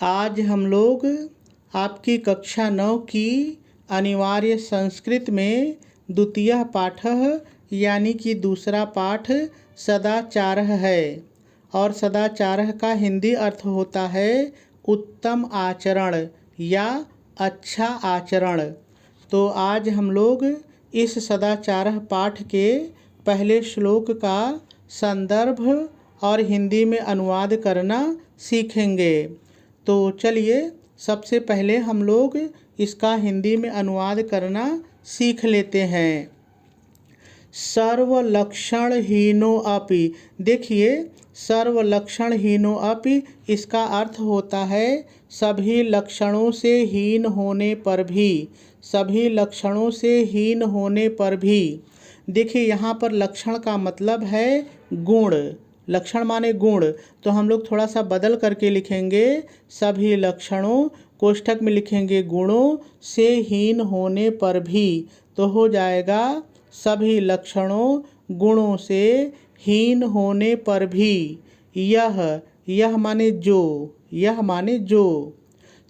आज हम लोग आपकी कक्षा 9 की अनिवार्य संस्कृत में द्वितीय पाठ यानी कि दूसरा पाठ सदाचारः है और सदाचारः का हिंदी अर्थ होता है उत्तम आचरण या अच्छा आचरण। तो आज हम लोग इस सदाचारः पाठ के पहले श्लोक का संदर्भ और हिंदी में अनुवाद करना सीखेंगे। तो चलिए सबसे पहले हम लोग इसका हिंदी में अनुवाद करना सीख लेते हैं। सर्वलक्षणहीनो अपि, देखिए सर्वलक्षणहीनो अपि इसका अर्थ होता है सभी लक्षणों से हीन होने पर भी, सभी लक्षणों से हीन होने पर भी। देखिए यहाँ पर लक्षण का मतलब है गुण, लक्षण माने गुण, तो हम लोग थोड़ा सा बदल करके लिखेंगे सभी लक्षणों, कोष्ठक में लिखेंगे गुणों से हीन होने पर भी, तो हो जाएगा सभी लक्षणों गुणों से हीन होने पर भी। यह माने जो, यह माने जो।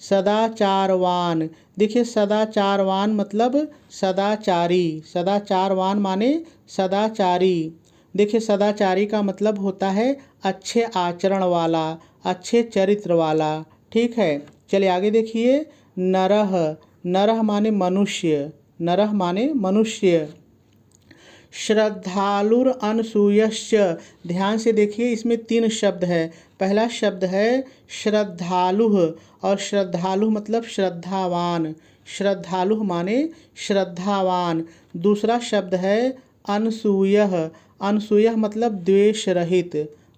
सदाचारवान, देखिए सदाचारवान मतलब सदाचारी, सदाचारवान माने सदाचारी। देखिए सदाचारी का मतलब होता है अच्छे आचरण वाला, अच्छे चरित्र वाला। ठीक है, चलिए आगे देखिए। नरः, नरः माने मनुष्य, नरः माने मनुष्य। श्रद्धालुर अनसूयश्च, ध्यान से देखिए इसमें 3 शब्द है। पहला शब्द है श्रद्धालुः और श्रद्धालु मतलब श्रद्धावान, श्रद्धालु माने श्रद्धावान। दूसरा शब्द है अनसूयः, अनसूयः मतलब द्वेष रहित,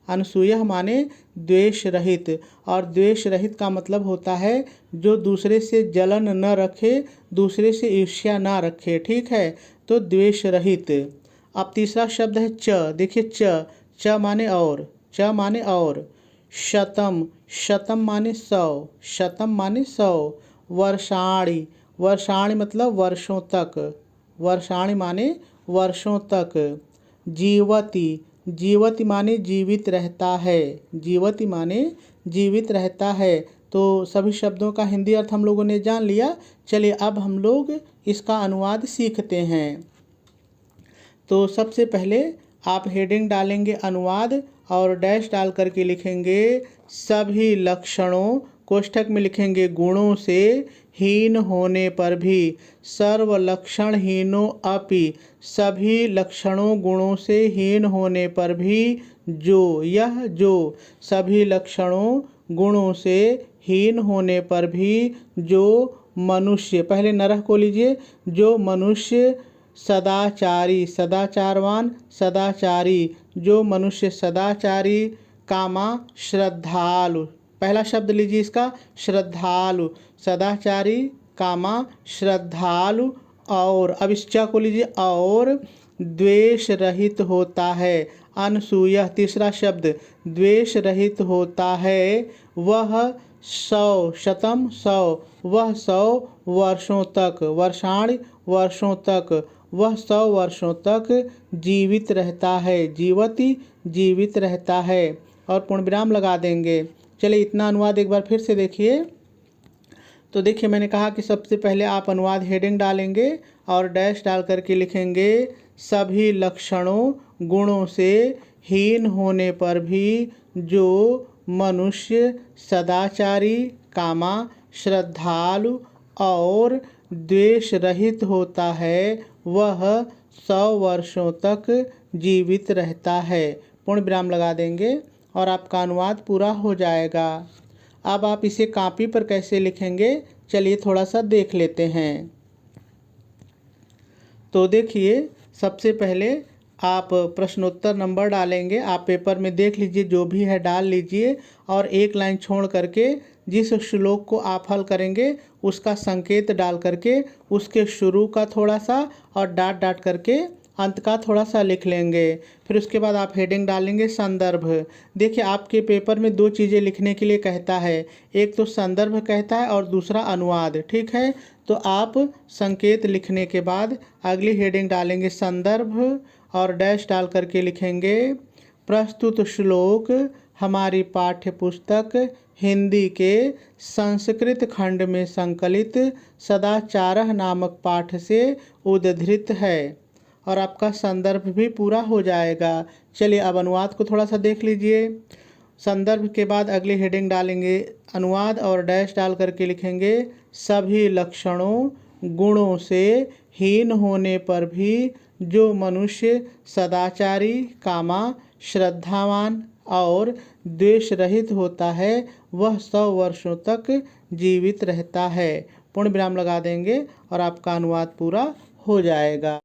अनसूयः माने द्वेष रहित, और द्वेष रहित का मतलब होता है जो दूसरे से जलन न रखे, दूसरे से ईर्ष्या न रखे। ठीक है, तो द्वेष रहित। अब तीसरा शब्द है च, देखिए च माने और, च माने और। शतम, शतम माने 100, शतम माने 100। वर्षाणि, वर्षाणि मतलब वर्षों तक, वर्षाणि माने वर्षों तक। जीवति, जीवति माने जीवित रहता है, जीवति माने जीवित रहता है। तो सभी शब्दों का हिंदी अर्थ हम लोगों ने जान लिया। चलिए अब हम लोग इसका अनुवाद सीखते हैं। तो सबसे पहले आप हेडिंग डालेंगे अनुवाद और डैश डाल करके लिखेंगे सभी लक्षणों, कोष्ठक में लिखेंगे गुणों से हीन होने पर भी। सर्वलक्षणहीनो अपि, सभी लक्षणों गुणों से हीन होने पर भी जो, यह जो, सभी लक्षणों गुणों से हीन होने पर भी जो मनुष्य, पहले नरः को लीजिए, जो मनुष्य सदाचारी, सदाचारवान सदाचारी, जो मनुष्य सदाचारी, कामा श्रद्धालु, पहला शब्द लीजिए इसका श्रद्धालु, सदाचारी कामा श्रद्धालु, और अब इस च को लीजिए और द्वेष रहित होता है। अनसूयः, तीसरा शब्द द्वेष रहित होता है। वह 100, शतम 100, वह 100 वर्षों तक, वर्षाणि वर्षों तक, वह 100 वर्षों तक जीवित रहता है, जीवति जीवित रहता है, और पूर्ण विराम लगा देंगे। चलिए इतना अनुवाद एक बार फिर से देखिए। तो देखिए मैंने कहा कि सबसे पहले आप अनुवाद हेडिंग डालेंगे और डैश डाल करके लिखेंगे सभी लक्षणों गुणों से हीन होने पर भी जो मनुष्य सदाचारी, कामा श्रद्धालु और द्वेष रहित होता है वह 100 वर्षों तक जीवित रहता है। पूर्ण विराम लगा देंगे और आपका अनुवाद पूरा हो जाएगा। अब आप इसे कॉपी पर कैसे लिखेंगे चलिए थोड़ा सा देख लेते हैं। तो देखिए सबसे पहले आप प्रश्नोत्तर नंबर डालेंगे, आप पेपर में देख लीजिए जो भी है डाल लीजिए, और एक लाइन छोड़ करके जिस श्लोक को आप हल करेंगे उसका संकेत डाल करके उसके शुरू का थोड़ा सा और डाट डाट करके अंत का थोड़ा सा लिख लेंगे। फिर उसके बाद आप हेडिंग डालेंगे संदर्भ। देखिए आपके पेपर में 2 चीज़ें लिखने के लिए कहता है, एक तो संदर्भ कहता है और दूसरा अनुवाद। ठीक है, तो आप संकेत लिखने के बाद अगली हेडिंग डालेंगे संदर्भ और डैश डाल करके लिखेंगे प्रस्तुत श्लोक हमारी पाठ्य पुस्तक हिंदी के संस्कृत खंड में संकलित सदाचारः नामक पाठ से उद्धृत है और आपका संदर्भ भी पूरा हो जाएगा। चलिए अब अनुवाद को थोड़ा सा देख लीजिए। संदर्भ के बाद अगली हेडिंग डालेंगे अनुवाद और डैश डाल करके लिखेंगे सभी लक्षणों गुणों से हीन होने पर भी जो मनुष्य सदाचारी, कामा, श्रद्धावान और द्वेष रहित होता है वह 100 वर्षों तक जीवित रहता है। पूर्ण विराम लगा देंगे और आपका अनुवाद पूरा हो जाएगा।